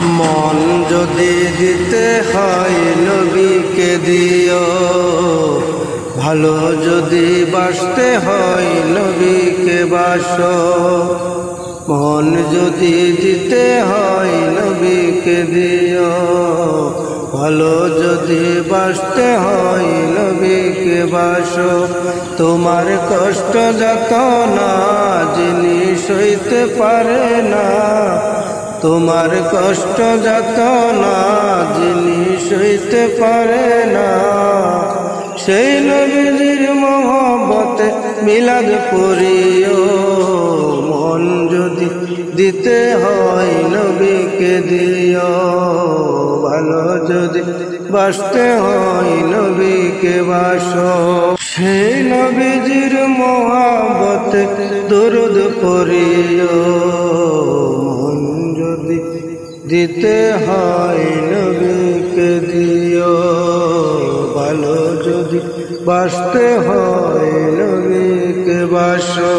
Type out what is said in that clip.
মন যদি দিতে হয় নবীকে দিও, ভালো যদি বাসতে হয় নবীকে বাসো। মন যদি দিতে হয় নবীকে দিও, ভালো যদি বাসতে হয় নবীকে বাসো। তোমার কষ্ট যাতনা যিনি সইতে পারে না, তোমার কষ্ট যাতনা যিনি সইতে পারে না, সেই নবীজির মহব্বতে মিলাদ পড়িও। মন যদি দিতে হয় নবীকে দিও, ভালো যদি বাসতে হয় নবীকে বাসো। সেই নবীজির মহব্বতে দরুদ পড়িও। মন যদি দিতে হয় নবীকে দিও, ভালো যদি বাসতে হয় নবীকে বাসো।